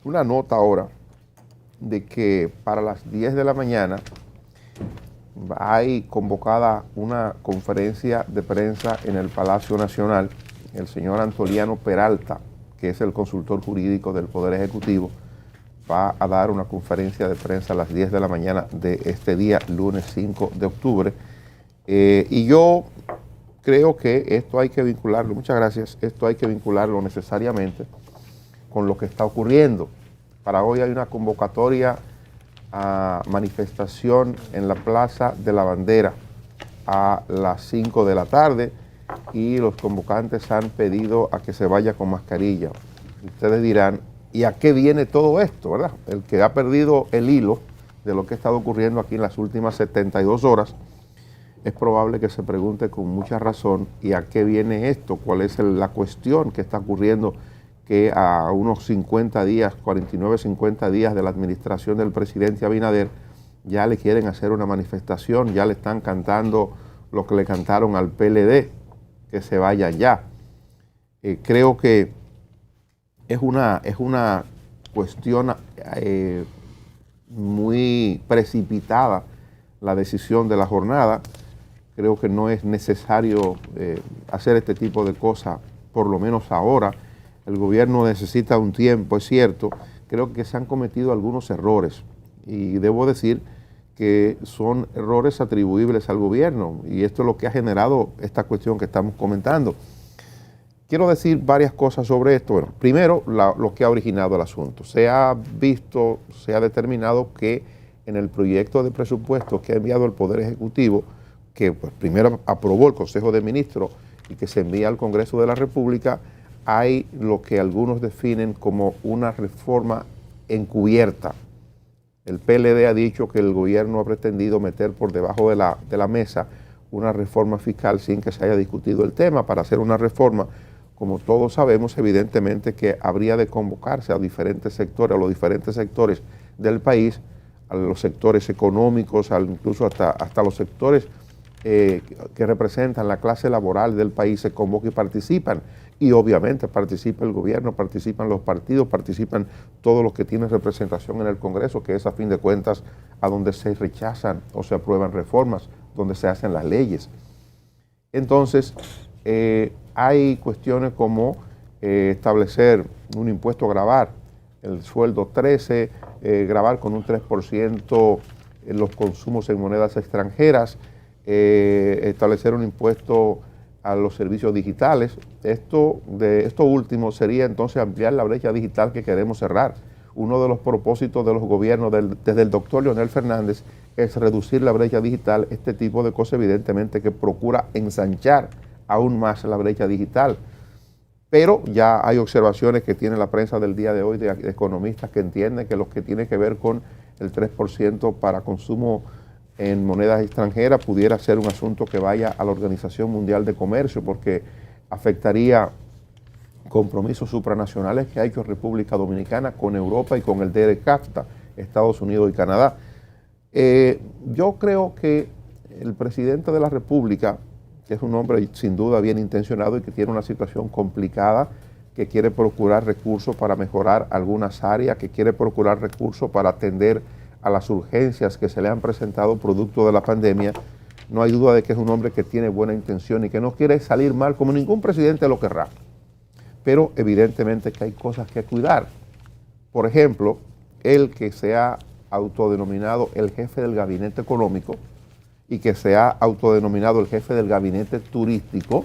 una nota ahora de que para las 10 de la mañana hay convocada una conferencia de prensa en el Palacio Nacional. El señor Antoliano Peralta, que es el consultor jurídico del Poder Ejecutivo, va a dar una conferencia de prensa a las 10 de la mañana de este día, lunes 5 de octubre. Y yo creo que esto hay que vincularlo, muchas gracias, esto hay que vincularlo necesariamente con lo que está ocurriendo. Para hoy hay una convocatoria a manifestación en la Plaza de la Bandera a las 5 de la tarde y los convocantes han pedido a que se vaya con mascarilla. Ustedes dirán, ¿y a qué viene todo esto, verdad? El que ha perdido el hilo de lo que ha estado ocurriendo aquí en las últimas 72 horas, es probable que se pregunte con mucha razón, ¿y a qué viene esto? ¿Cuál es la cuestión que está ocurriendo que a unos 50 días, 49, 50 días de la administración del presidente Abinader, ya le quieren hacer una manifestación, ya le están cantando lo que le cantaron al PLD, que se vaya ya? Creo que es una cuestión muy precipitada la decisión de la jornada. Creo que no es necesario hacer este tipo de cosas, por lo menos ahora. El gobierno necesita un tiempo, es cierto. Creo que se han cometido algunos errores y debo decir que son errores atribuibles al gobierno y esto es lo que ha generado esta cuestión que estamos comentando. Quiero decir varias cosas sobre esto. Bueno, primero, lo que ha originado el asunto. Se ha visto, se ha determinado que en el proyecto de presupuesto que ha enviado el Poder Ejecutivo, que pues, primero aprobó el Consejo de Ministros y que se envía al Congreso de la República, hay lo que algunos definen como una reforma encubierta. El PLD ha dicho que el gobierno ha pretendido meter por debajo de la mesa una reforma fiscal sin que se haya discutido el tema. Para hacer una reforma, como todos sabemos, evidentemente que habría de convocarse a diferentes sectores, a los diferentes sectores del país, a los sectores económicos, incluso hasta los sectores que representan la clase laboral del país, se convocan y participan. Y obviamente participa el gobierno, participan los partidos, participan todos los que tienen representación en el Congreso, que es a fin de cuentas a donde se rechazan o se aprueban reformas, donde se hacen las leyes. Entonces, hay cuestiones como establecer un impuesto a gravar, el sueldo 13, gravar con un 3% los consumos en monedas extranjeras, establecer un impuesto a los servicios digitales. Esto último sería entonces ampliar la brecha digital que queremos cerrar. Uno de los propósitos de los gobiernos desde el doctor Leonel Fernández es reducir la brecha digital. Este tipo de cosas evidentemente que procura ensanchar aún más la brecha digital. Pero ya hay observaciones que tiene la prensa del día de hoy de economistas que entienden que lo que tiene que ver con el 3% para consumo en monedas extranjeras pudiera ser un asunto que vaya a la Organización Mundial de Comercio, porque afectaría compromisos supranacionales que ha hecho República Dominicana con Europa y con el DERCAFTA, Estados Unidos y Canadá. Yo creo que el presidente de la República, que es un hombre sin duda bien intencionado y que tiene una situación complicada, que quiere procurar recursos para mejorar algunas áreas, que quiere procurar recursos para atender a las urgencias que se le han presentado producto de la pandemia, no hay duda de que es un hombre que tiene buena intención y que no quiere salir mal, como ningún presidente lo querrá. Pero evidentemente que hay cosas que cuidar. Por ejemplo, él que se ha autodenominado el jefe del gabinete económico y que se ha autodenominado el jefe del gabinete turístico,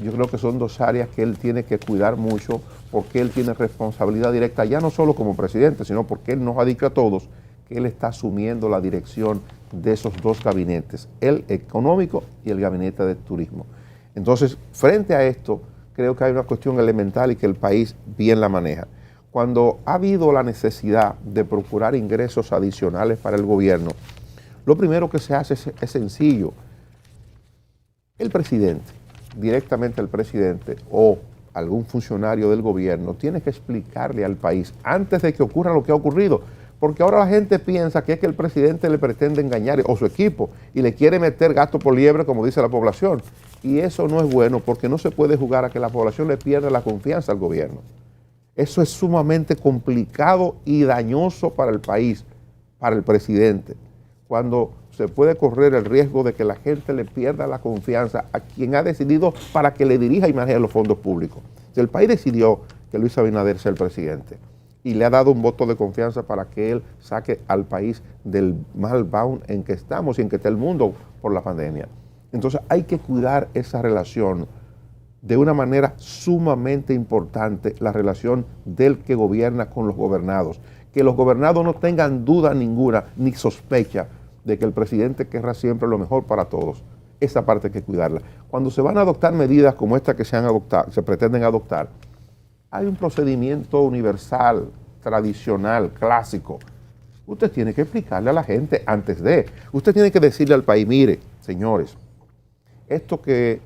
yo creo que son dos áreas que él tiene que cuidar mucho, porque él tiene responsabilidad directa, ya no solo como presidente, sino porque él nos ha dicho a todos que él está asumiendo la dirección de esos dos gabinetes, el económico y el gabinete de turismo. Entonces, frente a esto, creo que hay una cuestión elemental y que el país bien la maneja. Cuando ha habido la necesidad de procurar ingresos adicionales para el gobierno, lo primero que se hace es sencillo. El presidente, directamente el presidente o algún funcionario del gobierno, tiene que explicarle al país antes de que ocurra lo que ha ocurrido. Porque ahora la gente piensa que es que el presidente le pretende engañar, o su equipo, y le quiere meter gato por liebre, como dice la población. Y eso no es bueno, porque no se puede jugar a que la población le pierda la confianza al gobierno. Eso es sumamente complicado y dañoso para el país, para el presidente, cuando se puede correr el riesgo de que la gente le pierda la confianza a quien ha decidido para que le dirija y maneje los fondos públicos. Si el país decidió que Luis Abinader sea el presidente y le ha dado un voto de confianza para que él saque al país del mal bound en que estamos y en que está el mundo por la pandemia. Entonces hay que cuidar esa relación de una manera sumamente importante, la relación del que gobierna con los gobernados. Que los gobernados no tengan duda ninguna ni sospecha de que el presidente querrá siempre lo mejor para todos. Esa parte hay que cuidarla. Cuando se van a adoptar medidas como esta que se pretenden adoptar, hay un procedimiento universal, tradicional, clásico. Usted tiene que explicarle a la gente antes de. Usted tiene que decirle al país, mire, señores, esto que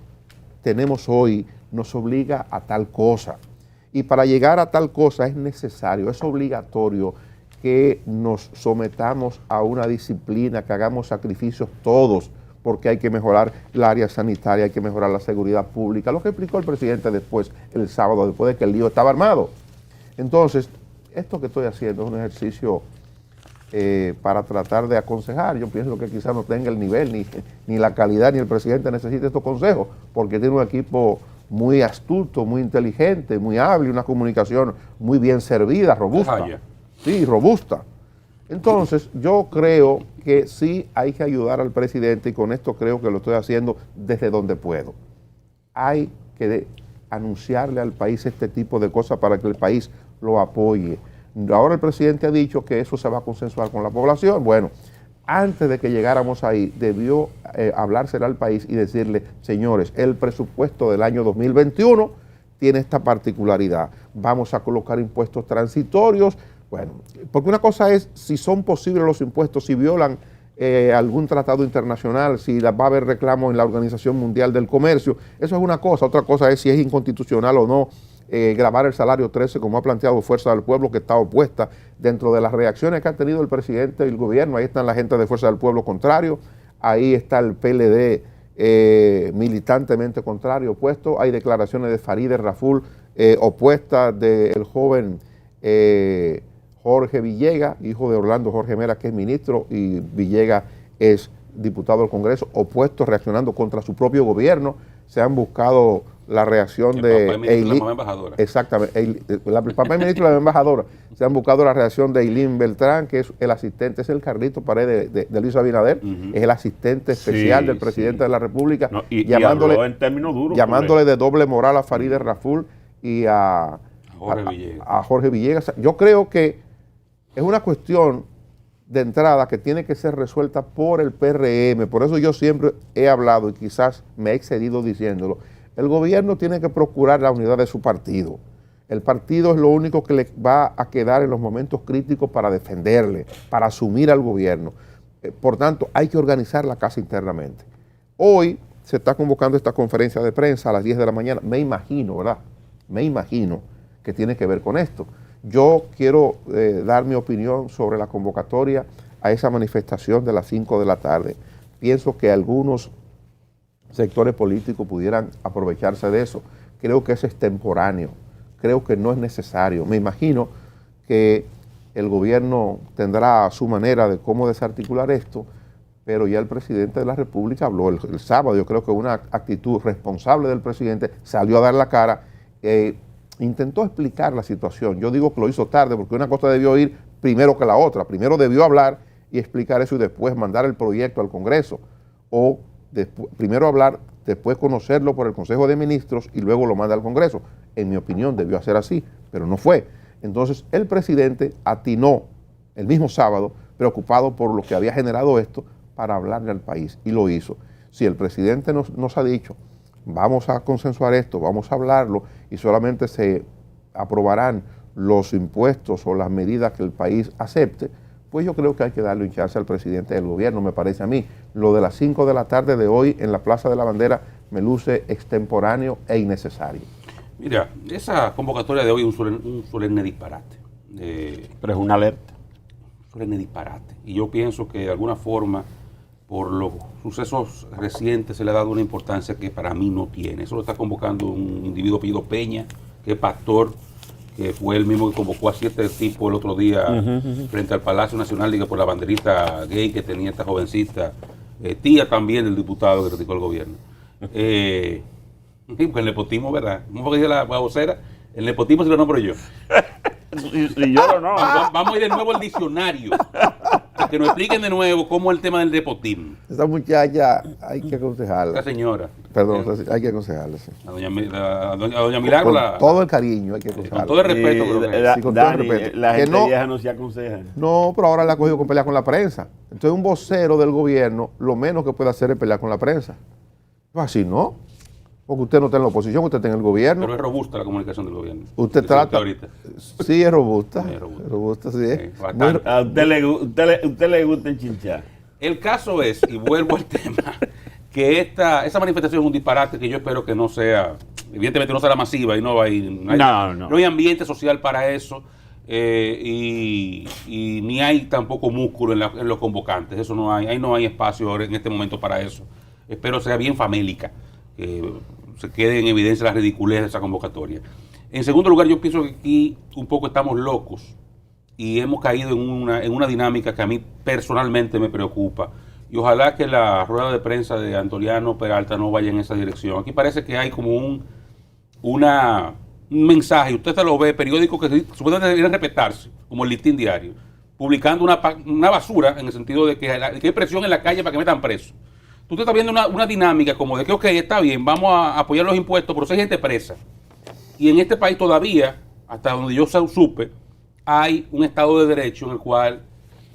tenemos hoy nos obliga a tal cosa. Y para llegar a tal cosa es necesario, es obligatorio que nos sometamos a una disciplina, que hagamos sacrificios todos, porque hay que mejorar el área sanitaria, hay que mejorar la seguridad pública, lo que explicó el presidente después, el sábado, después de que el lío estaba armado. Entonces, esto que estoy haciendo es un ejercicio para tratar de aconsejar. Yo pienso que quizás no tenga el nivel, ni la calidad, ni el presidente necesita estos consejos, porque tiene un equipo muy astuto, muy inteligente, muy hábil, una comunicación muy bien servida, robusta. Sí, robusta. Entonces, yo creo que sí hay que ayudar al presidente y con esto creo que lo estoy haciendo desde donde puedo. Hay que anunciarle al país este tipo de cosas para que el país lo apoye. Ahora el presidente ha dicho que eso se va a consensuar con la población. Bueno, antes de que llegáramos ahí, debió hablárselo al país y decirle, señores, el presupuesto del año 2021 tiene esta particularidad. Vamos a colocar impuestos transitorios. Bueno, porque una cosa es si son posibles los impuestos, si violan algún tratado internacional, si va a haber reclamo en la Organización Mundial del Comercio, eso es una cosa. Otra cosa es si es inconstitucional o no gravar el salario 13, como ha planteado Fuerza del Pueblo, que está opuesta. Dentro de las reacciones que ha tenido el presidente y el gobierno, ahí están la gente de Fuerza del Pueblo contrario, ahí está el PLD militantemente contrario, opuesto, hay declaraciones de Farideh Raful opuestas del joven Jorge Villegas, hijo de Orlando Jorge Mera, que es ministro, y Villegas es diputado del Congreso, opuestos, reaccionando contra su propio gobierno. Se han buscado la reacción de Eileen, exactamente, el papá y ministro y la embajadora. Se han buscado la reacción de Eileen Beltrán, que es el asistente, es el Carlito Paredes de Luis Abinader, es el asistente especial del presidente de la República, no, llamándole, en términos duros, llamándole de doble moral a Farideh Raful y a Jorge Villegas. Yo creo que es una cuestión de entrada que tiene que ser resuelta por el PRM. Por eso yo siempre he hablado, y quizás me he excedido diciéndolo, el gobierno tiene que procurar la unidad de su partido. El partido es lo único que le va a quedar en los momentos críticos para defenderle, para asumir al gobierno. Por tanto, hay que organizar la casa internamente. Hoy se está convocando esta conferencia de prensa a las 10 de la mañana. Me imagino, ¿verdad? Me imagino que tiene que ver con esto. Yo quiero dar mi opinión sobre la convocatoria a esa manifestación de las 5 de la tarde. Pienso que algunos sectores políticos pudieran aprovecharse de eso. Creo que eso es extemporáneo, creo que no es necesario. Me imagino que el gobierno tendrá su manera de cómo desarticular esto, pero ya el presidente de la República habló el sábado. Yo creo que una actitud responsable del presidente, salió a dar la cara, intentó explicar la situación. Yo digo que lo hizo tarde porque una cosa debió ir primero que la otra. Primero debió hablar y explicar eso y después mandar el proyecto al Congreso. O primero hablar, después conocerlo por el Consejo de Ministros y luego lo manda al Congreso. En mi opinión debió hacer así, pero no fue. Entonces el presidente atinó el mismo sábado, preocupado por lo que había generado esto, para hablarle al país, y lo hizo. Si el presidente nos ha dicho, vamos a consensuar esto, vamos a hablarlo, y solamente se aprobarán los impuestos o las medidas que el país acepte, pues yo creo que hay que darle un chance al presidente del gobierno, me parece a mí. Lo de las 5 de la tarde de hoy en la Plaza de la Bandera me luce extemporáneo e innecesario. Mira, esa convocatoria de hoy es un solemne disparate. Pero es una alerta. Un solemne disparate. Y yo pienso que de alguna forma, por los sucesos recientes, se le ha dado una importancia que para mí no tiene. Eso lo está convocando un individuo apellido Peña, que es pastor, que fue el mismo que convocó a 7 tipos el otro día frente al Palacio Nacional, digo, por la banderita gay que tenía esta jovencita, tía también del diputado que criticó el gobierno. Porque el nepotismo, ¿verdad? ¿Cómo fue que dice la vocera? El nepotismo se lo nombro yo. Si yo no. Vamos a ir de nuevo al diccionario. A que nos expliquen de nuevo cómo es el tema del nepotismo. Esa muchacha hay que aconsejarla. La señora. Perdón, hay que aconsejarla. Sí. A doña Milagro. Con todo el cariño hay que aconsejarla. Con todo el respeto. Creo que sí, con todo el Dani, respeto. la Que gente no- vieja no se aconseja. No, pero ahora le ha cogido con pelear con la prensa. Entonces un vocero del gobierno, lo menos que puede hacer es pelear con la prensa. Pues así no. Porque usted no está en la oposición, usted está en el gobierno. Pero es robusta la comunicación del gobierno. Usted Eso trata. ahorita. Sí, es robusta. Es robusta. Robusta, sí. Sí, bastante. A usted le gusta enchinchar. El caso es, y vuelvo al tema, que esa manifestación es un disparate que yo espero que no sea, evidentemente no será masiva y no hay ambiente social para eso, y ni hay tampoco músculo en los convocantes. Eso no hay, ahí no hay espacio ahora en este momento para eso. Espero sea bien famélica, que se quede en evidencia la ridiculez de esa convocatoria. En segundo lugar, yo pienso que aquí un poco estamos locos y hemos caído en una dinámica que a mí personalmente me preocupa. Y ojalá que la rueda de prensa de Antoliano Peralta no vaya en esa dirección. Aquí parece que hay como un mensaje, usted se lo ve, periódicos que supuestamente deberían respetarse, como el Listín Diario, publicando una basura en el sentido de que hay presión en la calle para que metan preso. Tú te estás viendo una dinámica como de que, ok, está bien, vamos a apoyar los impuestos, pero si hay gente presa. Y en este país todavía, hasta donde yo supe, hay un Estado de Derecho en el cual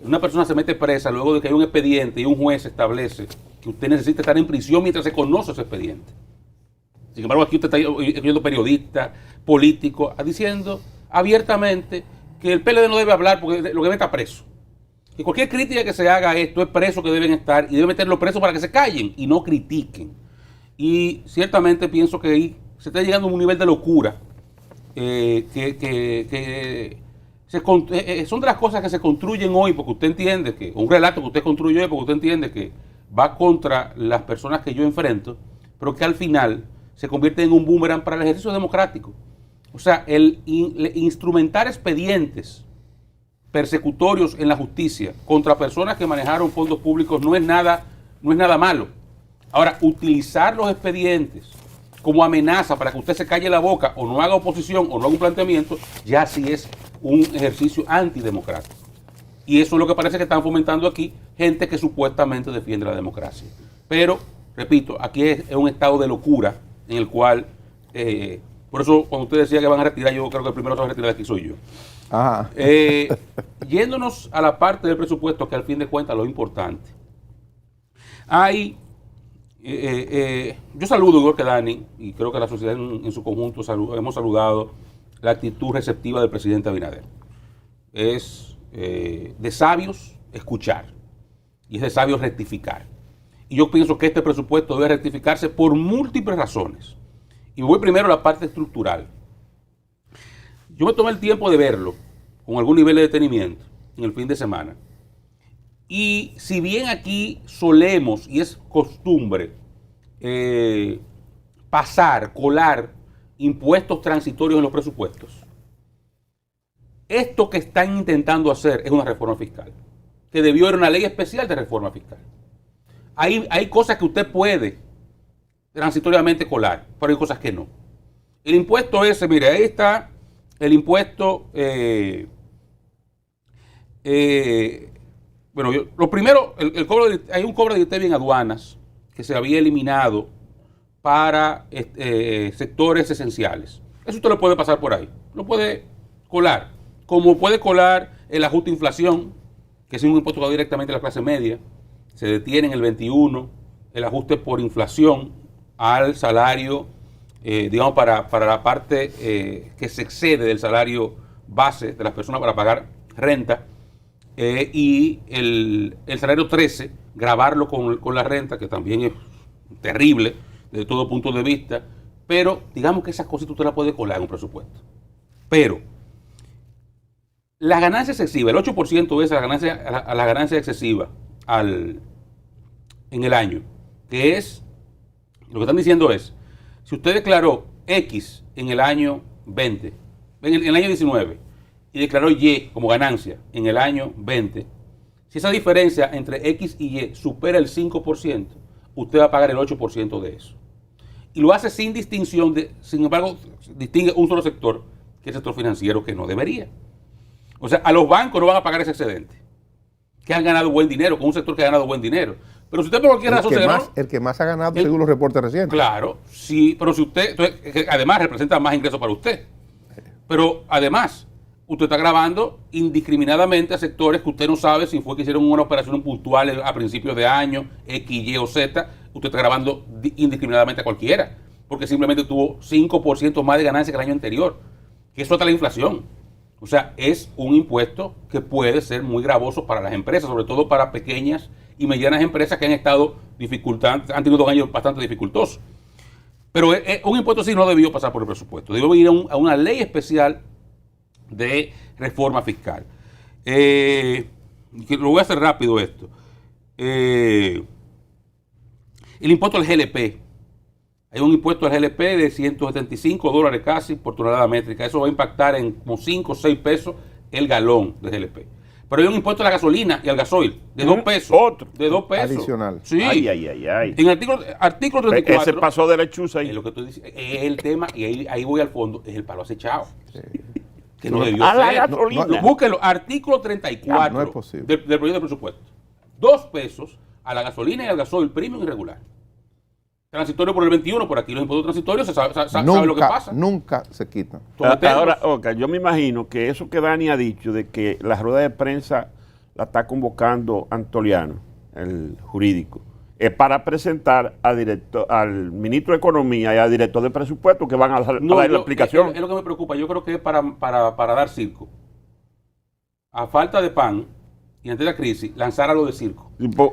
una persona se mete presa luego de que hay un expediente y un juez establece que usted necesita estar en prisión mientras se conoce ese expediente. Sin embargo, aquí usted está oyendo periodistas, políticos, diciendo abiertamente que el PLD no debe hablar porque lo que debe estar preso. Que cualquier crítica que se haga a esto es preso que deben estar y deben meterlos presos para que se callen y no critiquen. Y ciertamente pienso que ahí se está llegando a un nivel de locura son de las cosas que se construyen hoy porque usted entiende que, un relato que usted construye hoy porque usted entiende que va contra las personas que yo enfrento, pero que al final se convierte en un boomerang para el ejercicio democrático. O sea, el instrumentar expedientes persecutorios en la justicia contra personas que manejaron fondos públicos no es nada malo. Ahora, utilizar los expedientes como amenaza para que usted se calle la boca o no haga oposición o no haga un planteamiento, ya sí es un ejercicio antidemocrático. Y eso es lo que parece que están fomentando aquí gente que supuestamente defiende la democracia. Pero, repito, aquí es un estado de locura en el cual, por eso cuando usted decía que van a retirar, yo creo que el primero que va a retirar de aquí soy yo. Ajá. Yéndonos a la parte del presupuesto, que al fin de cuentas lo importante. Hay, yo saludo igual que Dani, y creo que la sociedad en su conjunto hemos saludado la actitud receptiva del presidente Abinader. Es de sabios escuchar, y es de sabios rectificar. Y yo pienso que este presupuesto debe rectificarse por múltiples razones. Y voy primero a la parte estructural. Yo me tomé el tiempo de verlo con algún nivel de detenimiento en el fin de semana. Y si bien aquí solemos, y es costumbre, colar impuestos transitorios en los presupuestos, esto que están intentando hacer es una reforma fiscal, que debió ser una ley especial de reforma fiscal. Hay cosas que usted puede transitoriamente colar, pero hay cosas que no. El impuesto ese, mire, ahí está el impuesto, lo primero, hay un cobro de ITEVI en aduanas que se había eliminado para sectores esenciales. Eso usted lo puede pasar por ahí, lo puede colar, como puede colar el ajuste de inflación, que es un impuesto que va directamente a la clase media, se detiene en el 21, el ajuste por inflación al salario, digamos, para la parte que se excede del salario base de las personas para pagar renta, y el salario 13, grabarlo con la renta, que también es terrible desde todo punto de vista, pero digamos que esas cosas usted las puede colar en un presupuesto. Pero la ganancia excesiva, el 8% es la ganancia excesiva en el año, que es, lo que están diciendo es, si usted declaró X en el año 20 en el año 19 y declaró Y como ganancia en el año 20, si esa diferencia entre X y Y supera el 5%, usted va a pagar el 8% de eso. Y lo hace sin distinción, sin embargo, distingue un solo sector, que es el sector financiero, que no debería. O sea, a los bancos no van a pagar ese excedente, que han ganado buen dinero, con un sector que ha ganado buen dinero. Pero si usted por cualquier razón se ganó... El que más ha ganado según los reportes recientes. Claro, sí, pero si usted... Entonces, además representa más ingresos para usted. Pero además, usted está grabando indiscriminadamente a sectores que usted no sabe si fue que hicieron una operación puntual a principios de año, X, Y o Z. Usted está grabando indiscriminadamente a cualquiera, porque simplemente tuvo 5% más de ganancia que el año anterior. Que eso está la inflación. O sea, es un impuesto que puede ser muy gravoso para las empresas, sobre todo para pequeñas y medianas empresas que han estado han tenido 2 años bastante dificultosos. Pero un impuesto sí no debió pasar por el presupuesto, debió ir a una ley especial de reforma fiscal. Lo voy a hacer rápido esto. El impuesto al GLP. Hay un impuesto al GLP de $175 casi por tonelada métrica. Eso va a impactar en como 5 o 6 pesos el galón de GLP. Pero hay un impuesto a la gasolina y al gasoil de 2 pesos. Otro. De 2 pesos. Adicional. Sí. Ay. En el artículo 34. Ese pasó de lechuza ahí. Es lo que tú dices. Es el tema, y ahí voy al fondo, es el palo acechado. Sí. Que no debió A la ser. gasolina. Búsquenlo, artículo 34 no es posible. del proyecto de presupuesto. 2 pesos a la gasolina y al gasoil premium y regular. Transitorio por el 21, por aquí los impuestos transitorios, se sabe lo que pasa. Nunca se quitan. Ahora, Oca, yo me imagino que eso que Dani ha dicho de que la rueda de prensa la está convocando Antoliano, el jurídico, es para presentar al ministro de Economía y al director de presupuesto que van a dar la explicación. Es lo que me preocupa. Yo creo que es para dar circo. A falta de pan y ante la crisis, lanzar a lo de circo.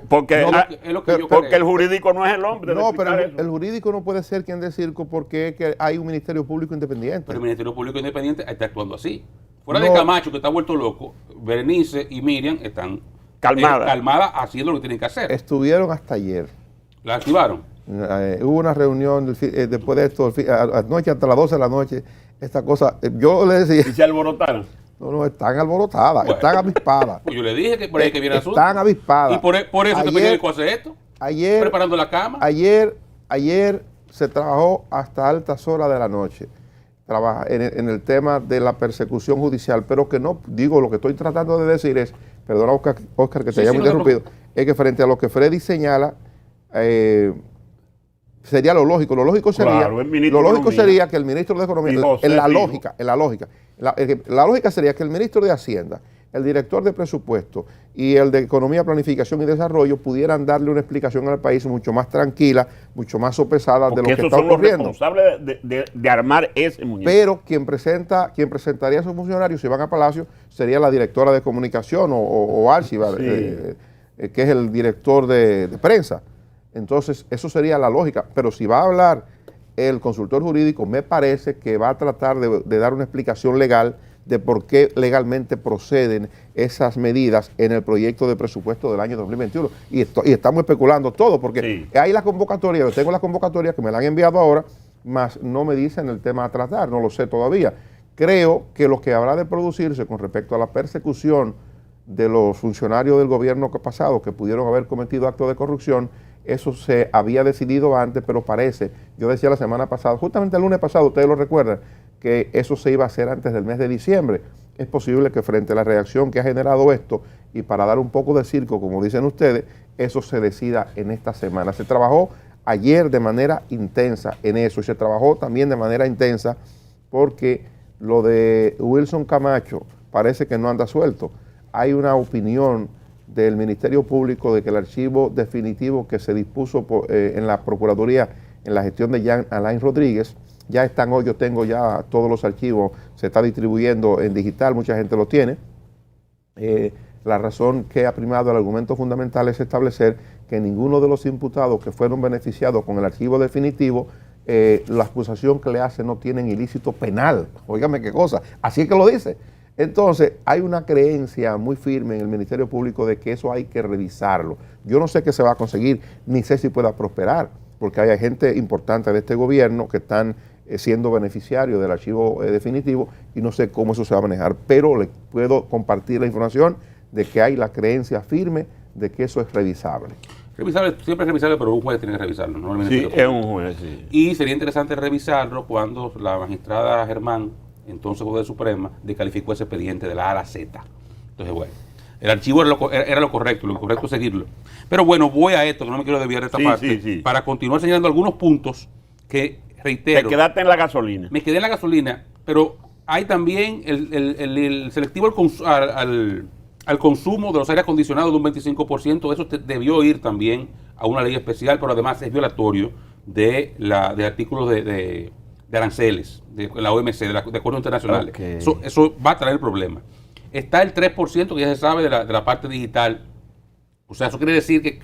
Porque, es lo que yo porque creo. el jurídico no es el hombre. No, pero el jurídico no puede ser quien dé circo porque es que hay un Ministerio Público Independiente. Pero el Ministerio Público Independiente está actuando así. Fuera No. de Camacho, que está vuelto loco, Berenice y Miriam están calmadas haciendo lo que tienen que hacer. Estuvieron hasta ayer. ¿La activaron? Hubo una reunión después de esto, anoche hasta las 12 de la noche. Esta cosa, yo le decía, Y se alborotaron. no, están alborotadas, Bueno. están avispadas. Pues yo le dije que por ahí que viene el asunto. Están avispadas. Y por eso te periódico hace esto. Ayer, Preparando la cama. Ayer se trabajó hasta altas horas de la noche. Trabaja en el tema de la persecución judicial, pero que no, digo, lo que estoy tratando de decir es, perdona Oscar que te haya interrumpido, es que frente a lo que Freddy señala, sería lo lógico. Lo lógico sería, Claro, el ministro de Economía. sería que el ministro de Economía, la lógica sería que el ministro de Hacienda, el director de presupuesto y el de Economía, Planificación y Desarrollo pudieran darle una explicación al país mucho más tranquila, mucho más sopesada de lo que esos está son los ocurriendo. responsables de armar ese muñeco. Pero quien presentaría a esos funcionarios si van a Palacio sería la directora de comunicación o Archivar, Sí. que es el director de prensa. Entonces, eso sería la lógica. Pero si va a hablar el consultor jurídico, me parece que va a tratar de dar una explicación legal de por qué legalmente proceden esas medidas en el proyecto de presupuesto del año 2021. Y estamos especulando todo, porque Sí. hay las convocatorias, yo tengo las convocatorias que me la han enviado ahora, más no me dicen el tema a tratar, no lo sé todavía. Creo que lo que habrá de producirse con respecto a la persecución de los funcionarios del gobierno pasado que pudieron haber cometido actos de corrupción, eso se había decidido antes, pero parece, yo decía la semana pasada, justamente el lunes pasado, ustedes lo recuerdan, que eso se iba a hacer antes del mes de diciembre. Es posible que frente a la reacción que ha generado esto y para dar un poco de circo, como dicen ustedes, eso se decida en esta semana. Se trabajó ayer de manera intensa en eso y se trabajó también de manera intensa porque lo de Wilson Camacho parece que no anda suelto. Hay una opinión del Ministerio Público de que el archivo definitivo que se dispuso en la Procuraduría en la gestión de Jean Alain Rodríguez, ya están hoy, yo tengo ya todos los archivos, se está distribuyendo en digital, mucha gente lo tiene. La razón que ha primado el argumento fundamental es establecer que ninguno de los imputados que fueron beneficiados con el archivo definitivo, la acusación que le hace no tienen ilícito penal. Óigame qué cosa, así es que lo dice. Entonces, hay una creencia muy firme en el Ministerio Público de que eso hay que revisarlo. Yo no sé qué se va a conseguir, ni sé si pueda prosperar, porque hay gente importante de este gobierno que están siendo beneficiario del archivo definitivo y no sé cómo eso se va a manejar, pero le puedo compartir la información de que hay la creencia firme de que eso es revisable. Revisable, siempre es revisable, pero un juez tiene que revisarlo. Sí, es un juez, sí. Y sería interesante revisarlo cuando la magistrada Germán, entonces juez de Suprema, descalificó ese expediente de la A a la Z. Entonces, bueno, el archivo era lo correcto es seguirlo. Pero bueno, voy a esto, que no me quiero desviar de esta parte, para continuar señalando algunos puntos que, reitero... Te quedaste en la gasolina. Me quedé en la gasolina, pero hay también el selectivo al consumo de los aires acondicionados de un 25%, eso debió ir también a una ley especial, pero además es violatorio de artículos de aranceles, de la OMC, de acuerdos internacionales. Okay. Eso va a traer problemas. Está el 3% que ya se sabe de la parte digital, o sea, eso quiere decir que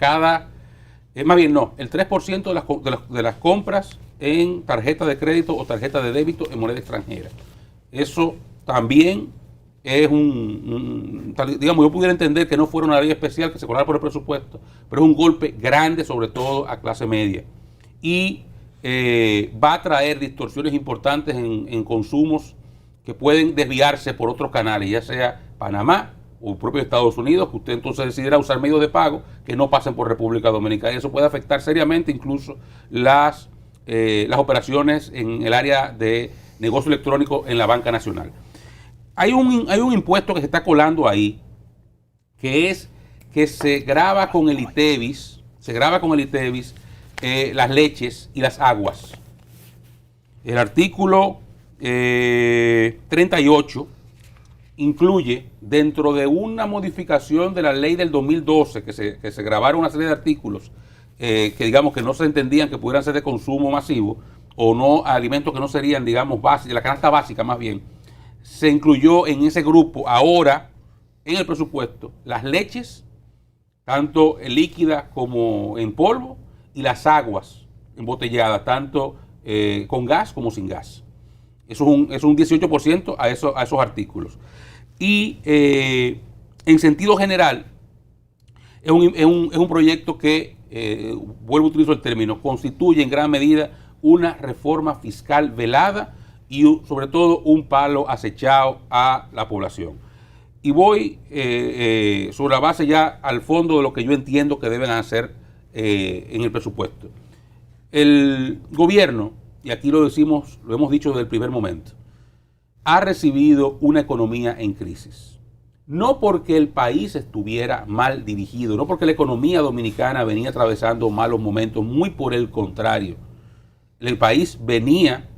más bien no, el 3% de las compras en tarjeta de crédito o tarjeta de débito en moneda extranjera. Eso también es digamos, yo pudiera entender que no fuera una ley especial que se cobrara por el presupuesto, pero es un golpe grande sobre todo a clase media y va a traer distorsiones importantes en consumos que pueden desviarse por otros canales, ya sea Panamá o el propio Estados Unidos, que usted entonces decidirá usar medios de pago que no pasen por República Dominicana, y eso puede afectar seriamente incluso las operaciones en el área de negocio electrónico en la banca nacional. Hay un impuesto que se está colando ahí, que es que se grava con el ITEVIS, las leches y las aguas. El artículo 38 incluye, dentro de una modificación de la ley del 2012, que se grabaron una serie de artículos que digamos que no se entendían que pudieran ser de consumo masivo, o no alimentos que no serían, digamos, básicos, la canasta básica más bien. Se incluyó en ese grupo ahora en el presupuesto las leches, tanto líquidas como en polvo, y las aguas embotelladas, tanto con gas como sin gas. Eso es un 18% a esos artículos. Y en sentido general, es un proyecto que, vuelvo a utilizar el término, constituye en gran medida una reforma fiscal velada y sobre todo un palo acechado a la población. Y voy sobre la base ya al fondo de lo que yo entiendo que deben hacer en el presupuesto. El gobierno, y aquí lo hemos dicho desde el primer momento, ha recibido una economía en crisis. No porque el país estuviera mal dirigido, no porque la economía dominicana venía atravesando malos momentos, muy por el contrario. El país venía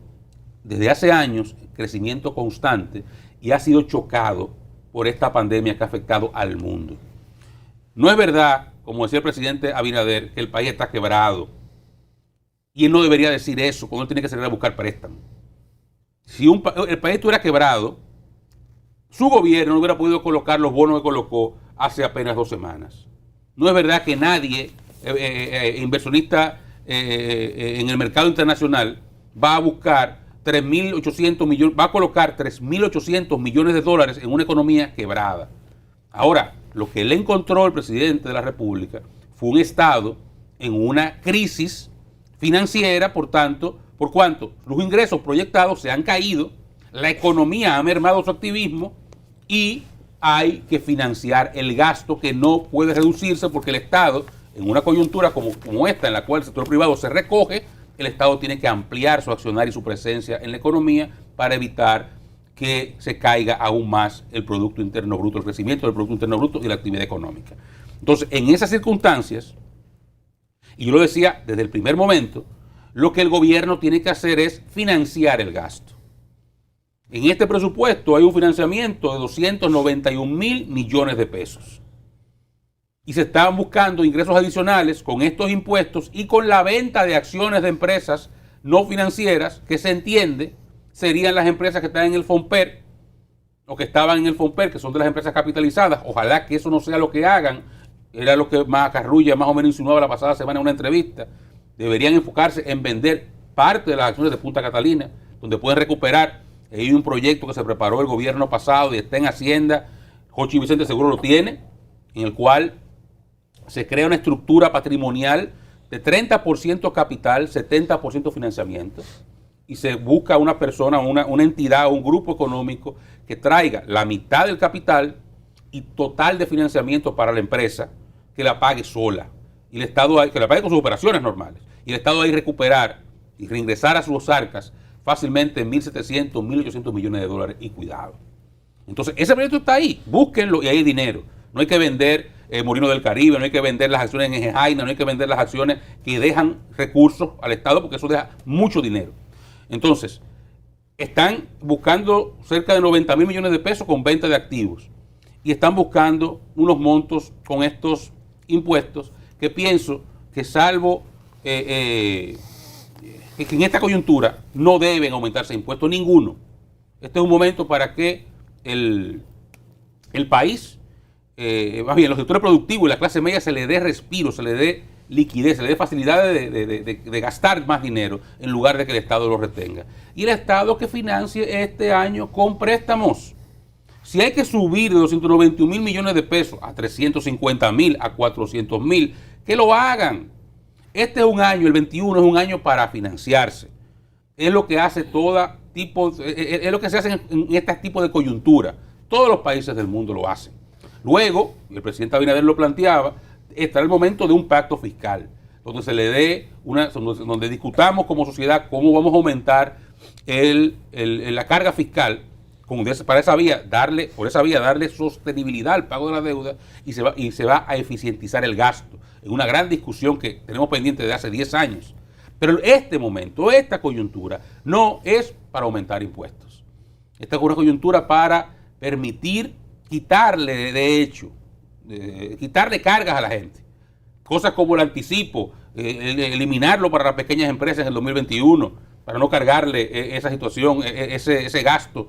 desde hace años en crecimiento constante y ha sido chocado por esta pandemia que ha afectado al mundo. No es verdad, como decía el presidente Abinader, que el país está quebrado. Y él no debería decir eso cuando él tiene que salir a buscar préstamos. Si el país estuviera quebrado, su gobierno no hubiera podido colocar los bonos que colocó hace apenas 2 semanas. No es verdad que nadie, inversionista en el mercado internacional, va a buscar 3.800 millones, va a colocar 3.800 millones de dólares en una economía quebrada. Ahora, lo que él encontró, el presidente de la República, fue un Estado en una crisis financiera, por cuanto los ingresos proyectados se han caído, la economía ha mermado su activismo y hay que financiar el gasto que no puede reducirse porque el Estado, en una coyuntura como esta, en la cual el sector privado se recoge, el Estado tiene que ampliar su accionar y su presencia en la economía para evitar que se caiga aún más el Producto Interno Bruto, el crecimiento del Producto Interno Bruto y la actividad económica. Entonces, en esas circunstancias, y yo lo decía desde el primer momento, lo que el gobierno tiene que hacer es financiar el gasto. En este presupuesto hay un financiamiento de 291.000 millones de pesos. Y se están buscando ingresos adicionales con estos impuestos y con la venta de acciones de empresas no financieras, que se entiende serían las empresas que están en el FOMPER o que estaban en el FOMPER, que son de las empresas capitalizadas. Ojalá que eso no sea lo que hagan. Era lo que Macarrulla más o menos insinuaba la pasada semana en una entrevista. Deberían enfocarse en vender parte de las acciones de Punta Catalina, donde pueden recuperar. Hay un proyecto que se preparó el gobierno pasado y está en Hacienda, Jochi Vicente seguro lo tiene, en el cual se crea una estructura patrimonial de 30% capital, 70% financiamiento, y se busca una persona, una entidad o un grupo económico que traiga la mitad del capital y total de financiamiento para la empresa, que la pague sola. Y el Estado, que la pague con sus operaciones normales. Y el Estado ahí recuperar y reingresar a sus arcas fácilmente 1.700, 1.800 millones de dólares. Y cuidado. Entonces, ese proyecto está ahí. Búsquenlo y ahí hay dinero. No hay que vender Molino del Caribe, no hay que vender las acciones en Ejejaina, no hay que vender las acciones que dejan recursos al Estado, porque eso deja mucho dinero. Entonces, están buscando cerca de 90.000 millones de pesos con venta de activos. Y están buscando unos montos con estos impuestos que pienso que salvo que en esta coyuntura no deben aumentarse impuestos ninguno. Este es un momento para que el país, más bien los sectores productivos y la clase media se le dé respiro, se le dé liquidez, se le dé facilidad de gastar más dinero en lugar de que el Estado lo retenga. Y el Estado que financie este año con préstamos. Si hay que subir de 291.000 millones de pesos a 350.000, a 400.000, que lo hagan. Este es un año, el 21 es un año para financiarse. Es lo que hace es lo que se hace en este tipo de coyuntura. Todos los países del mundo lo hacen. Luego, el presidente Abinader lo planteaba, está el momento de un pacto fiscal, donde se le dé donde discutamos como sociedad cómo vamos a aumentar la carga fiscal, por esa vía darle sostenibilidad al pago de la deuda y se va a eficientizar el gasto, en una gran discusión que tenemos pendiente de hace 10 años. Pero este momento, esta coyuntura, no es para aumentar impuestos. Esta es una coyuntura para permitir quitarle cargas a la gente. Cosas como el anticipo, eliminarlo para las pequeñas empresas en el 2021, para no cargarle esa situación, ese gasto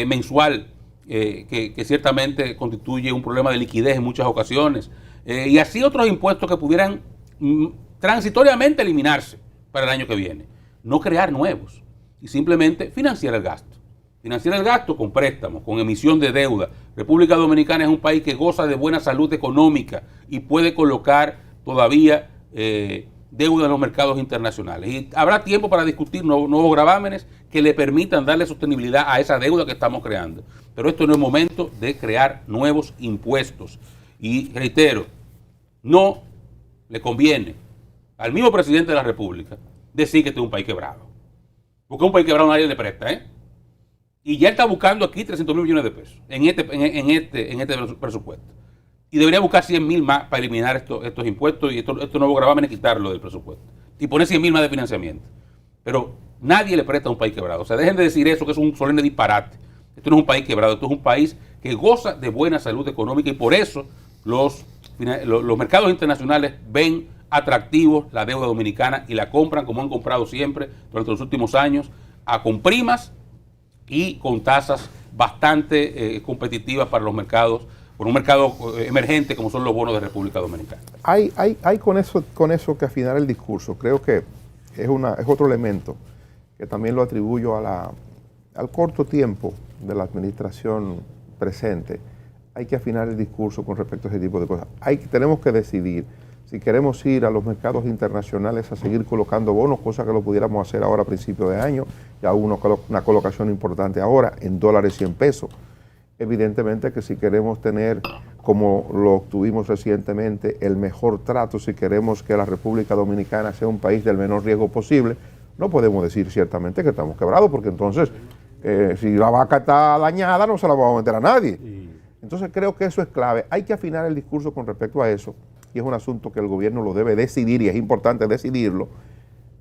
mensual que ciertamente constituye un problema de liquidez en muchas ocasiones. Y así otros impuestos que pudieran transitoriamente eliminarse para el año que viene. No crear nuevos y simplemente financiar el gasto. Financiar el gasto con préstamos, con emisión de deuda. República Dominicana es un país que goza de buena salud económica y puede colocar todavía deuda en los mercados internacionales. Y habrá tiempo para discutir nuevos gravámenes que le permitan darle sostenibilidad a esa deuda que estamos creando. Pero esto no es momento de crear nuevos impuestos. Y reitero, no le conviene al mismo presidente de la República decir que este es un país quebrado. Porque un país quebrado nadie le presta, ¿eh? Y ya está buscando aquí 300.000 millones de pesos en este presupuesto. Y debería buscar 100.000 más para eliminar estos impuestos y estos nuevos gravámenes, quitarlo del presupuesto. Y poner 100.000 más de financiamiento. Pero nadie le presta a un país quebrado. O sea, dejen de decir eso, que es un solemne disparate. Esto no es un país quebrado, esto es un país que goza de buena salud económica y por eso los mercados internacionales ven atractivos la deuda dominicana y la compran como han comprado siempre durante los últimos años, con primas y con tasas bastante competitivas para los mercados, por un mercado emergente como son los bonos de República Dominicana. Hay con eso que afinar el discurso. Creo que es otro elemento que también lo atribuyo al corto tiempo de la administración presente. Hay que afinar el discurso con respecto a ese tipo de cosas. Tenemos que decidir si queremos ir a los mercados internacionales a seguir colocando bonos, cosa que lo pudiéramos hacer ahora a principios de año, ya hubo una colocación importante ahora en dólares y en pesos. Evidentemente que si queremos tener, como lo obtuvimos recientemente, el mejor trato, si queremos que la República Dominicana sea un país del menor riesgo posible, no podemos decir ciertamente que estamos quebrados, porque entonces, si la vaca está dañada, no se la vamos a meter a nadie. Entonces creo que eso es clave. Hay que afinar el discurso con respecto a eso, y es un asunto que el gobierno lo debe decidir, y es importante decidirlo.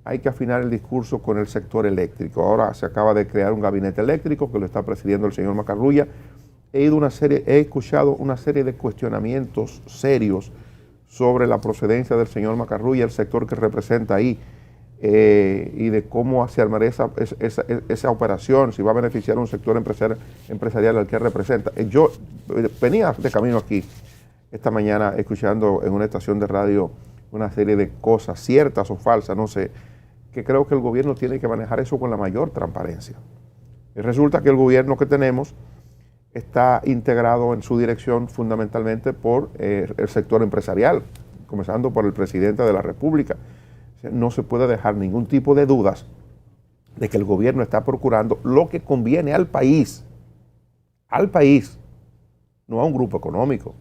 Hay que afinar el discurso con el sector eléctrico. Ahora se acaba de crear un gabinete eléctrico que lo está presidiendo el señor Macarrulla. He escuchado una serie de cuestionamientos serios sobre la procedencia del señor Macarrulla, el sector que representa ahí, y de cómo se armará esa operación, si va a beneficiar a un sector empresarial al que representa. Yo venía de camino aquí esta mañana escuchando en una estación de radio una serie de cosas, ciertas o falsas, no sé, que creo que el gobierno tiene que manejar eso con la mayor transparencia. Y resulta que el gobierno que tenemos está integrado en su dirección fundamentalmente por el sector empresarial, comenzando por el presidente de la República. O sea, no se puede dejar ningún tipo de dudas de que el gobierno está procurando lo que conviene al país, no a un grupo económico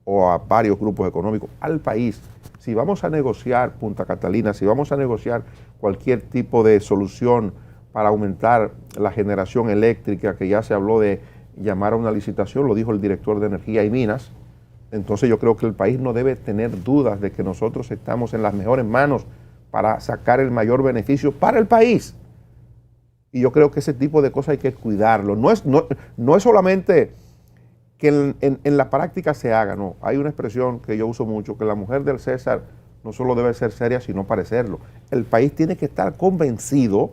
o a varios grupos económicos, al país. Si vamos a negociar Punta Catalina, si vamos a negociar cualquier tipo de solución para aumentar la generación eléctrica, que ya se habló de llamar a una licitación, lo dijo el director de Energía y Minas, entonces yo creo que el país no debe tener dudas de que nosotros estamos en las mejores manos para sacar el mayor beneficio para el país. Y yo creo que ese tipo de cosas hay que cuidarlo. No es solamente que en la práctica se haga, no. Hay una expresión que yo uso mucho, que la mujer del César no solo debe ser seria, sino parecerlo. El país tiene que estar convencido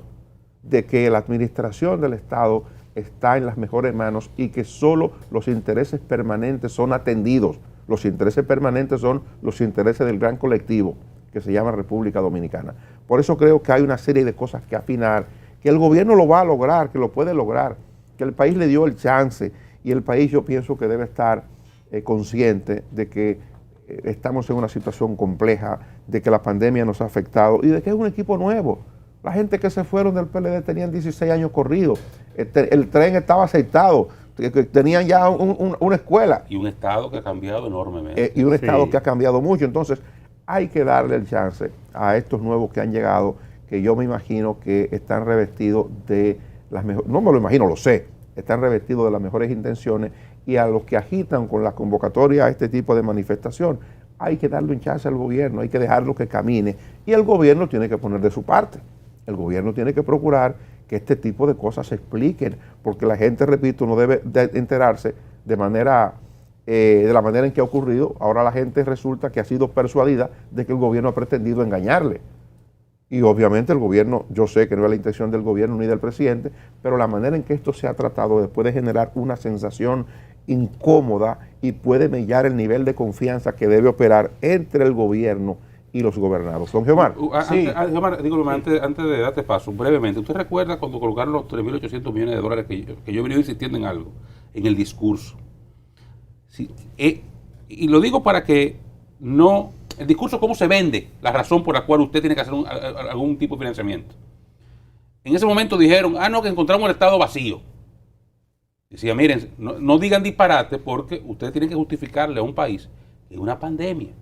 de que la administración del Estado está en las mejores manos y que solo los intereses permanentes son atendidos. Los intereses permanentes son los intereses del gran colectivo que se llama República Dominicana. Por eso creo que hay una serie de cosas que afinar, que el gobierno lo va a lograr, que lo puede lograr, que el país le dio el chance y el país yo pienso que debe estar consciente de que estamos en una situación compleja, de que la pandemia nos ha afectado y de que es un equipo nuevo. La gente que se fueron del PLD tenían 16 años corridos, el tren estaba aceitado, tenían ya una escuela. Y un Estado que ha cambiado enormemente. Y un Estado que ha cambiado mucho. Entonces hay que darle el chance a estos nuevos que han llegado, que yo me imagino que están revestidos de las mejores, no me lo imagino, lo sé, están revestidos de las mejores intenciones, y a los que agitan con la convocatoria a este tipo de manifestación, hay que darle un chance al gobierno, hay que dejarlo que camine, y el gobierno tiene que poner de su parte. El gobierno tiene que procurar que este tipo de cosas se expliquen, porque la gente, repito, no debe de enterarse de la manera en que ha ocurrido. Ahora la gente resulta que ha sido persuadida de que el gobierno ha pretendido engañarle. Y obviamente el gobierno, yo sé que no es la intención del gobierno ni del presidente, pero la manera en que esto se ha tratado puede generar una sensación incómoda y puede mellar el nivel de confianza que debe operar entre el gobierno y los gobernados. Don Giomar. Giomar, antes de darte paso, brevemente, ¿usted recuerda cuando colocaron los 3.800 millones de dólares que yo he venido insistiendo en algo, en el discurso? Sí, y lo digo para que no... El discurso, cómo se vende, la razón por la cual usted tiene que hacer algún tipo de financiamiento. En ese momento dijeron, no, que encontramos el Estado vacío. Decía, miren, no digan disparate, porque ustedes tienen que justificarle a un país que una pandemia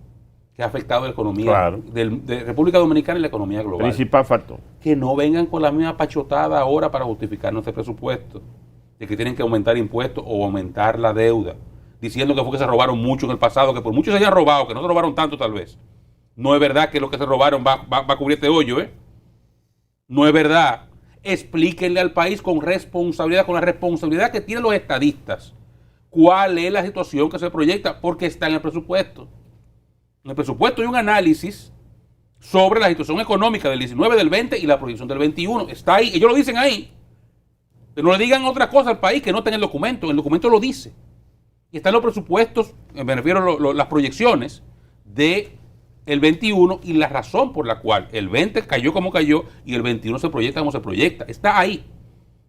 que ha afectado la economía de República Dominicana y la economía global. Principal factor. Que no vengan con la misma pachotada ahora para justificar nuestro presupuesto, de que tienen que aumentar impuestos o aumentar la deuda, diciendo que fue que se robaron mucho en el pasado, que por mucho se hayan robado, que no se robaron tanto tal vez. No es verdad que lo que se robaron va a cubrir este hoyo, No es verdad. Explíquenle al país con responsabilidad, con la responsabilidad que tienen los estadistas, cuál es la situación que se proyecta, porque está en el presupuesto. En el presupuesto hay un análisis sobre la situación económica del 19, del 20 y la proyección del 21. Está ahí, ellos lo dicen ahí. Pero no le digan otra cosa al país que no está en el documento lo dice. Y están los presupuestos, me refiero a las proyecciones de el 21 y la razón por la cual el 20 cayó como cayó y el 21 se proyecta como se proyecta. Está ahí.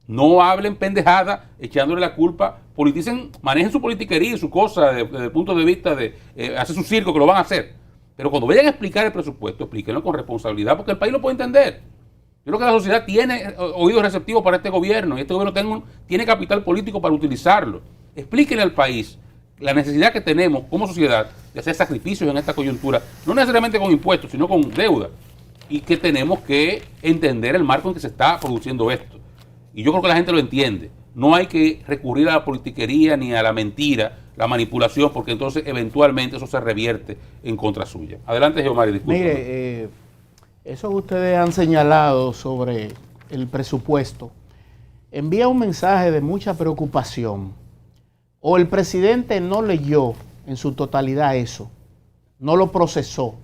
No hablen pendejada echándole la culpa, politicen, manejen su politiquería y su cosa desde el punto de vista de hacer su circo, que lo van a hacer. Pero cuando vayan a explicar el presupuesto, explíquenlo con responsabilidad, porque el país lo puede entender. Yo creo que la sociedad tiene oídos receptivos para este gobierno y este gobierno tiene capital político para utilizarlo. Explíquenle al país la necesidad que tenemos como sociedad de hacer sacrificios en esta coyuntura, no necesariamente con impuestos, sino con deuda, y que tenemos que entender el marco en que se está produciendo esto. Y yo creo que la gente lo entiende. No hay que recurrir a la politiquería ni a la mentira, la manipulación, porque entonces eventualmente eso se revierte en contra suya. Adelante, Giomar, disculpe. Mire, eso que ustedes han señalado sobre el presupuesto envía un mensaje de mucha preocupación. O el presidente no leyó en su totalidad eso, no lo procesó,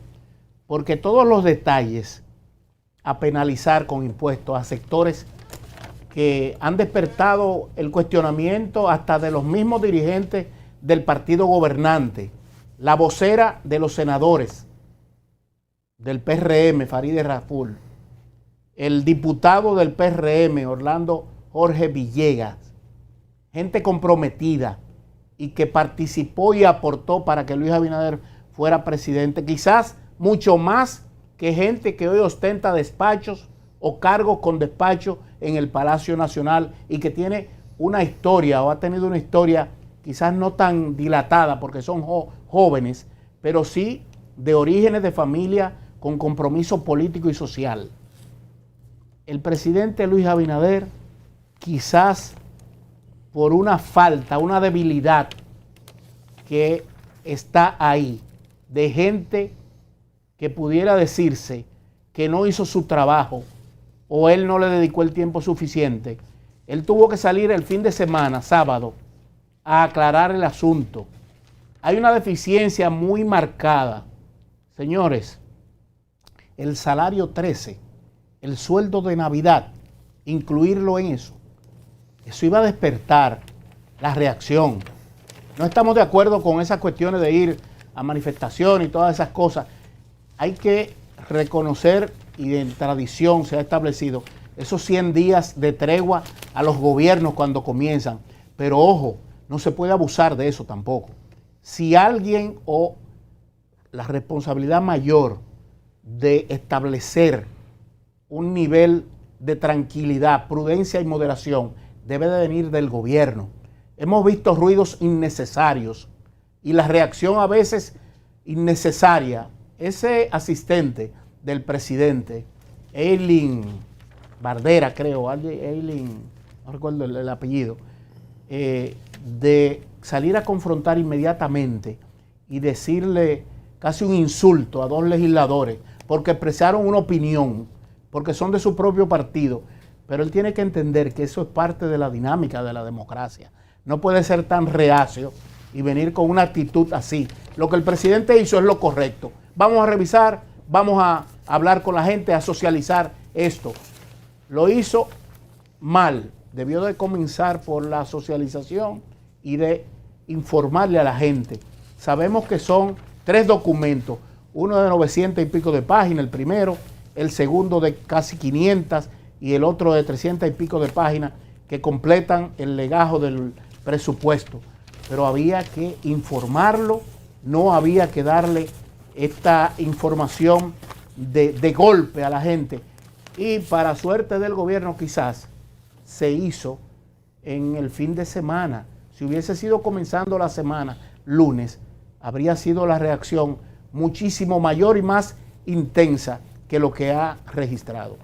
porque todos los detalles a penalizar con impuestos a sectores que han despertado el cuestionamiento hasta de los mismos dirigentes del partido gobernante, la vocera de los senadores del PRM, Farideh Raful, el diputado del PRM, Orlando Jorge Villegas, gente comprometida y que participó y aportó para que Luis Abinader fuera presidente, quizás mucho más que gente que hoy ostenta despachos o cargos con despacho en el Palacio Nacional y que tiene una historia o ha tenido una historia quizás no tan dilatada porque son jóvenes, pero sí de orígenes de familia con compromiso político y social. El presidente Luis Abinader, quizás por una falta, una debilidad que está ahí, de gente que pudiera decirse que no hizo su trabajo o él no le dedicó el tiempo suficiente, él tuvo que salir el fin de semana, sábado, a aclarar el asunto. Hay una deficiencia muy marcada. Señores, el salario 13, el sueldo de Navidad, incluirlo en eso iba a despertar la reacción. No estamos de acuerdo con esas cuestiones de ir a manifestaciones y todas esas cosas. Hay que reconocer, y en tradición se ha establecido, esos 100 días de tregua a los gobiernos cuando comienzan. Pero ojo, no se puede abusar de eso tampoco. Si alguien o la responsabilidad mayor de establecer un nivel de tranquilidad, prudencia y moderación debe de venir del gobierno. Hemos visto ruidos innecesarios y la reacción a veces innecesaria. Ese asistente del presidente, Eileen Bardera, creo, Eileen, no recuerdo el apellido, de salir a confrontar inmediatamente y decirle casi un insulto a dos legisladores porque expresaron una opinión, porque son de su propio partido. Pero él tiene que entender que eso es parte de la dinámica de la democracia. No puede ser tan reacio y venir con una actitud así. Lo que el presidente hizo es lo correcto. Vamos a revisar, vamos a hablar con la gente, a socializar esto. Lo hizo mal. Debió de comenzar por la socialización y de informarle a la gente. Sabemos que son 3 documentos, uno de 900 y pico de páginas, el primero, el segundo de casi 500 y el otro de 300 y pico de páginas que completan el legajo del presupuesto. Pero había que informarlo, no había que darle esta información de golpe a la gente. Y para suerte del gobierno quizás se hizo en el fin de semana. Si hubiese sido comenzando la semana, lunes, habría sido la reacción muchísimo mayor y más intensa que lo que ha registrado.